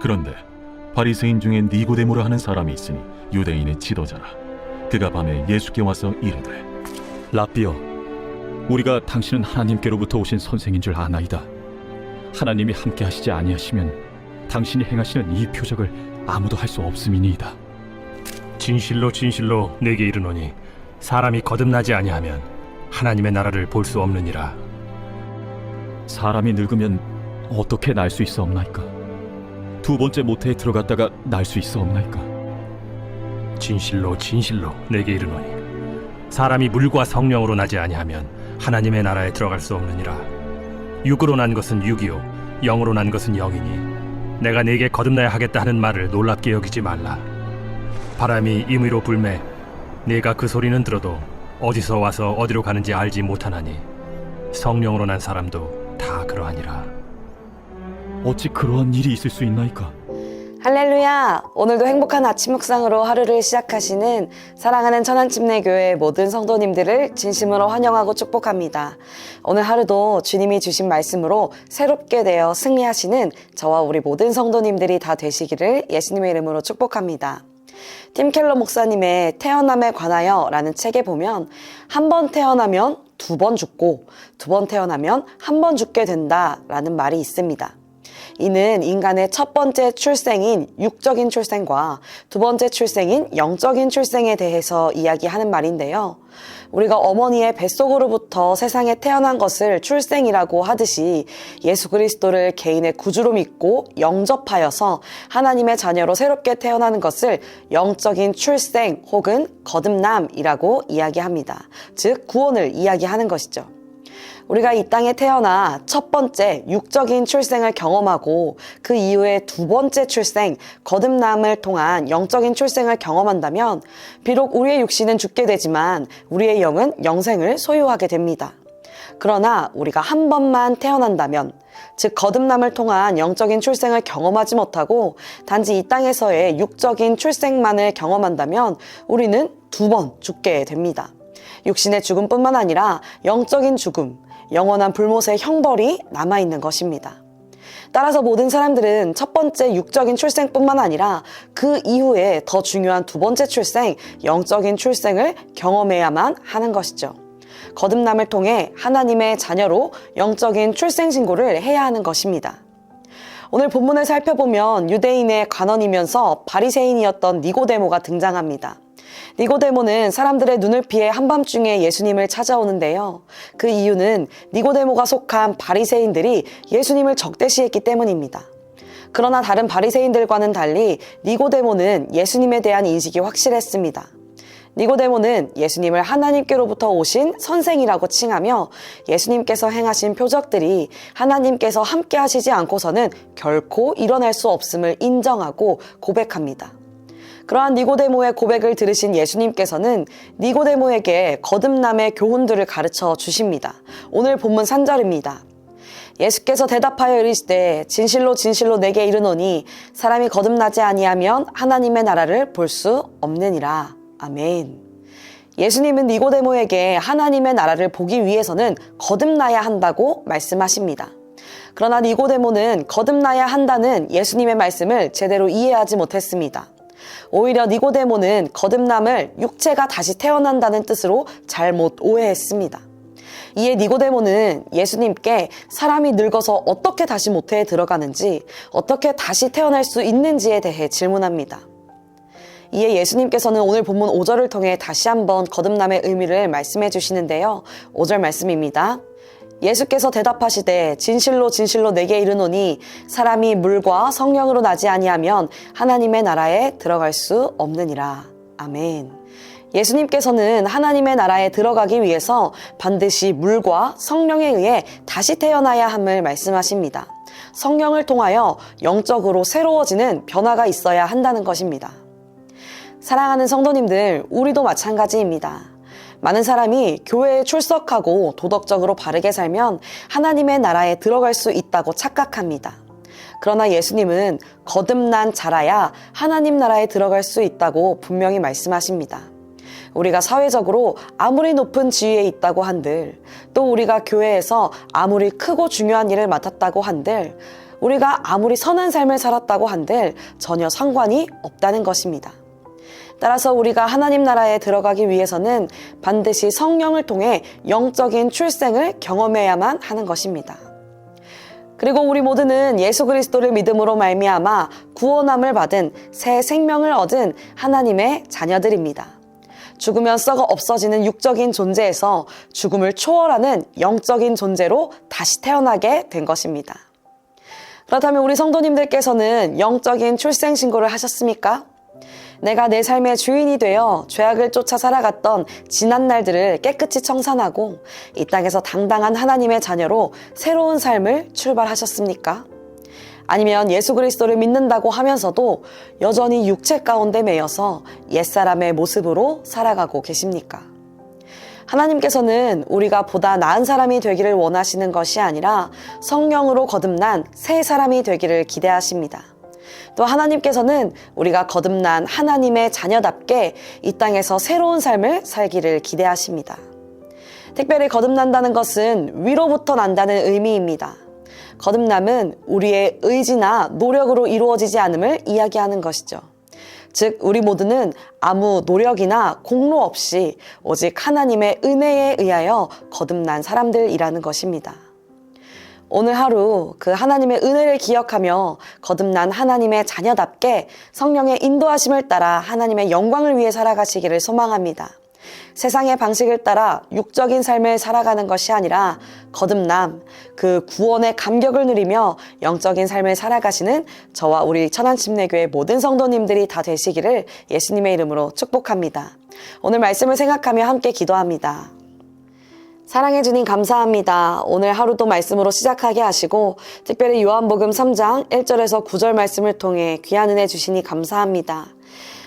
그런데 바리새인 중에 니고데모라 하는 사람이 있으니 유대인의 지도자라. 그가 밤에 예수께 와서 이르되, 랍비여, 우리가 당신은 하나님께로부터 오신 선생인 줄 아나이다. 하나님이 함께 하시지 아니하시면 당신이 행하시는 이 표적을 아무도 할 수 없음이니이다. 진실로 진실로 내게 이르노니 사람이 거듭나지 아니하면 하나님의 나라를 볼 수 없느니라. 사람이 늙으면 어떻게 날 수 있사옵나이까? 두 번째 모태에 들어갔다가 날 수 있사옵나이까? 진실로 진실로 내게 이르노니 사람이 물과 성령으로 나지 아니하면 하나님의 나라에 들어갈 수 없느니라. 육으로 난 것은 육이요 영으로 난 것은 영이니 내가 네게 거듭나야 하겠다 하는 말을 놀랍게 여기지 말라. 바람이 임의로 불매 네가 그 소리는 들어도 어디서 와서 어디로 가는지 알지 못하나니 성령으로 난 사람도 다 그러하니라. 어찌 그러한 일이 있을 수 있나이까? 할렐루야! 오늘도 행복한 아침 묵상으로 하루를 시작하시는 사랑하는 천안침례교회 모든 성도님들을 진심으로 환영하고 축복합니다. 오늘 하루도 주님이 주신 말씀으로 새롭게 되어 승리하시는 저와 우리 모든 성도님들이 다 되시기를 예수님의 이름으로 축복합니다. 팀 켈러 목사님의 태어남에 관하여 라는 책에 보면 한 번 태어나면 두 번 죽고 두 번 태어나면 한 번 죽게 된다 라는 말이 있습니다. 이는 인간의 첫 번째 출생인 육적인 출생과 두 번째 출생인 영적인 출생에 대해서 이야기하는 말인데요. 우리가 어머니의 뱃속으로부터 세상에 태어난 것을 출생이라고 하듯이 예수 그리스도를 개인의 구주로 믿고 영접하여서 하나님의 자녀로 새롭게 태어나는 것을 영적인 출생 혹은 거듭남이라고 이야기합니다. 즉 구원을 이야기하는 것이죠. 우리가 이 땅에 태어나 첫 번째 육적인 출생을 경험하고 그 이후에 두 번째 출생, 거듭남을 통한 영적인 출생을 경험한다면 비록 우리의 육신은 죽게 되지만 우리의 영은 영생을 소유하게 됩니다. 그러나 우리가 한 번만 태어난다면, 즉 거듭남을 통한 영적인 출생을 경험하지 못하고 단지 이 땅에서의 육적인 출생만을 경험한다면 우리는 두 번 죽게 됩니다. 육신의 죽음뿐만 아니라 영적인 죽음, 영원한 불못의 형벌이 남아있는 것입니다. 따라서 모든 사람들은 첫 번째 육적인 출생뿐만 아니라 그 이후에 더 중요한 두 번째 출생, 영적인 출생을 경험해야만 하는 것이죠. 거듭남을 통해 하나님의 자녀로 영적인 출생 신고를 해야 하는 것입니다. 오늘 본문을 살펴보면 유대인의 관원이면서 바리새인이었던 니고데모가 등장합니다. 니고데모는 사람들의 눈을 피해 한밤중에 예수님을 찾아오는데요. 그 이유는 니고데모가 속한 바리새인들이 예수님을 적대시했기 때문입니다. 그러나 다른 바리새인들과는 달리 니고데모는 예수님에 대한 인식이 확실했습니다. 니고데모는 예수님을 하나님께로부터 오신 선생이라고 칭하며 예수님께서 행하신 표적들이 하나님께서 함께 하시지 않고서는 결코 일어날 수 없음을 인정하고 고백합니다. 그러한 니고데모의 고백을 들으신 예수님께서는 니고데모에게 거듭남의 교훈들을 가르쳐 주십니다. 오늘 본문 3절입니다. 예수께서 대답하여 이르시되 진실로 진실로 내게 이르노니 사람이 거듭나지 아니하면 하나님의 나라를 볼 수 없느니라. 아멘. 예수님은 니고데모에게 하나님의 나라를 보기 위해서는 거듭나야 한다고 말씀하십니다. 그러나 니고데모는 거듭나야 한다는 예수님의 말씀을 제대로 이해하지 못했습니다. 오히려 니고데모는 거듭남을 육체가 다시 태어난다는 뜻으로 잘못 오해했습니다. 이에 니고데모는 예수님께 사람이 늙어서 어떻게 다시 모태에 들어가는지, 어떻게 다시 태어날 수 있는지에 대해 질문합니다. 이에 예수님께서는 오늘 본문 5절을 통해 다시 한번 거듭남의 의미를 말씀해 주시는데요. 5절 말씀입니다. 예수께서 대답하시되 진실로 진실로 내게 이르노니 사람이 물과 성령으로 나지 아니하면 하나님의 나라에 들어갈 수 없느니라. 아멘. 예수님께서는 하나님의 나라에 들어가기 위해서 반드시 물과 성령에 의해 다시 태어나야 함을 말씀하십니다. 성령을 통하여 영적으로 새로워지는 변화가 있어야 한다는 것입니다. 사랑하는 성도님들, 우리도 마찬가지입니다. 많은 사람이 교회에 출석하고 도덕적으로 바르게 살면 하나님의 나라에 들어갈 수 있다고 착각합니다. 그러나 예수님은 거듭난 자라야 하나님 나라에 들어갈 수 있다고 분명히 말씀하십니다. 우리가 사회적으로 아무리 높은 지위에 있다고 한들, 또 우리가 교회에서 아무리 크고 중요한 일을 맡았다고 한들, 우리가 아무리 선한 삶을 살았다고 한들 전혀 상관이 없다는 것입니다. 따라서 우리가 하나님 나라에 들어가기 위해서는 반드시 성령을 통해 영적인 출생을 경험해야만 하는 것입니다. 그리고 우리 모두는 예수 그리스도를 믿음으로 말미암아 구원함을 받은 새 생명을 얻은 하나님의 자녀들입니다. 죽으면 썩어 없어지는 육적인 존재에서 죽음을 초월하는 영적인 존재로 다시 태어나게 된 것입니다. 그렇다면 우리 성도님들께서는 영적인 출생 신고를 하셨습니까? 내가 내 삶의 주인이 되어 죄악을 쫓아 살아갔던 지난 날들을 깨끗이 청산하고 이 땅에서 당당한 하나님의 자녀로 새로운 삶을 출발하셨습니까? 아니면 예수 그리스도를 믿는다고 하면서도 여전히 육체 가운데 매여서 옛사람의 모습으로 살아가고 계십니까? 하나님께서는 우리가 보다 나은 사람이 되기를 원하시는 것이 아니라 성령으로 거듭난 새 사람이 되기를 기대하십니다. 또 하나님께서는 우리가 거듭난 하나님의 자녀답게 이 땅에서 새로운 삶을 살기를 기대하십니다. 특별히 거듭난다는 것은 위로부터 난다는 의미입니다. 거듭남은 우리의 의지나 노력으로 이루어지지 않음을 이야기하는 것이죠. 즉 우리 모두는 아무 노력이나 공로 없이 오직 하나님의 은혜에 의하여 거듭난 사람들이라는 것입니다. 오늘 하루 그 하나님의 은혜를 기억하며 거듭난 하나님의 자녀답게 성령의 인도하심을 따라 하나님의 영광을 위해 살아가시기를 소망합니다. 세상의 방식을 따라 육적인 삶을 살아가는 것이 아니라 거듭남, 그 구원의 감격을 누리며 영적인 삶을 살아가시는 저와 우리 천안침례교회 모든 성도님들이 다 되시기를 예수님의 이름으로 축복합니다. 오늘 말씀을 생각하며 함께 기도합니다. 사랑해 주님 감사합니다. 오늘 하루도 말씀으로 시작하게 하시고 특별히 요한복음 3장 1절에서 9절 말씀을 통해 귀한 은혜 주시니 감사합니다.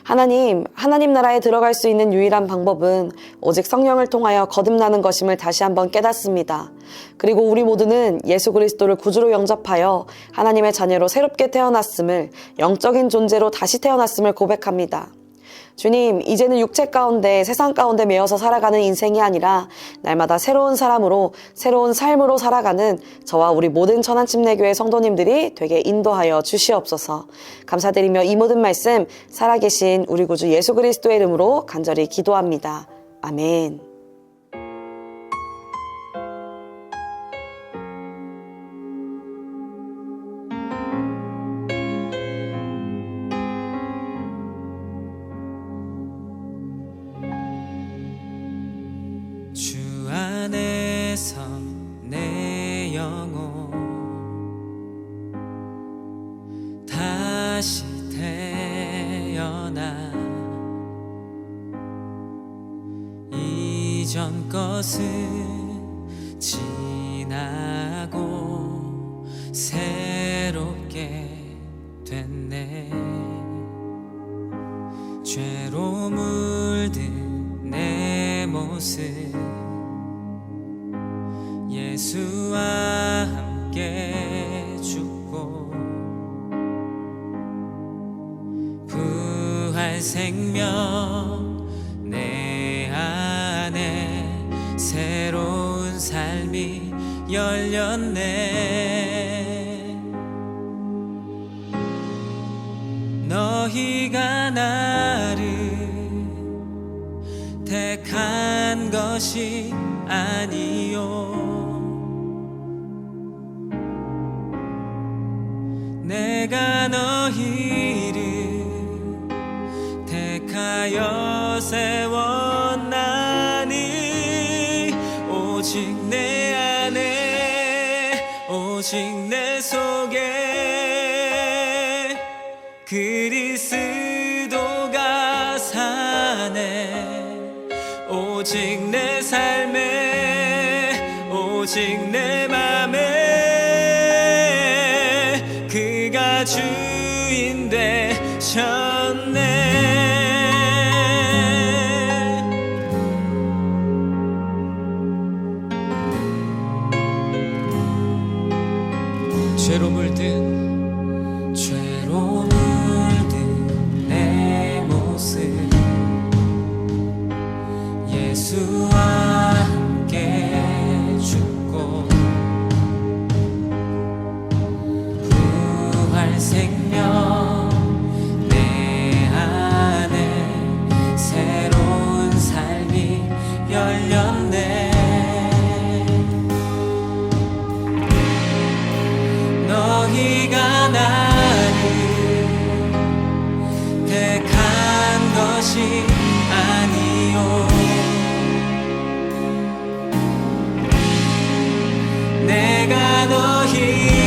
하나님 나라에 들어갈 수 있는 유일한 방법은 오직 성령을 통하여 거듭나는 것임을 다시 한번 깨닫습니다. 그리고 우리 모두는 예수 그리스도를 구주로 영접하여 하나님의 자녀로 새롭게 태어났음을, 영적인 존재로 다시 태어났음을 고백합니다. 주님, 이제는 육체 가운데 세상 가운데 매여서 살아가는 인생이 아니라 날마다 새로운 사람으로 새로운 삶으로 살아가는 저와 우리 모든 천안침례교회 성도님들이 되게 인도하여 주시옵소서. 감사드리며 이 모든 말씀 살아계신 우리 구주 예수 그리스도의 이름으로 간절히 기도합니다. 아멘. 주 안에서 내 영혼 다시 태어나 이전 것은 지나고 새롭게 됐네. 죄로 물든 내 모습 예수와 함께 죽고 부활 생명 내 안에 새로운 삶이 열렸네. 너희가 나를 택한 것이 아니요 내가 너희를 택하여 세웠나니 오직 내 안에 오직 내 속에 그리스도가 사네. 오직 내 삶에 오직 내 맘에 그가 주인 되셨네. 죄로 물든 내 모습 너희가 나를 택한 것이 아니요 내가 너희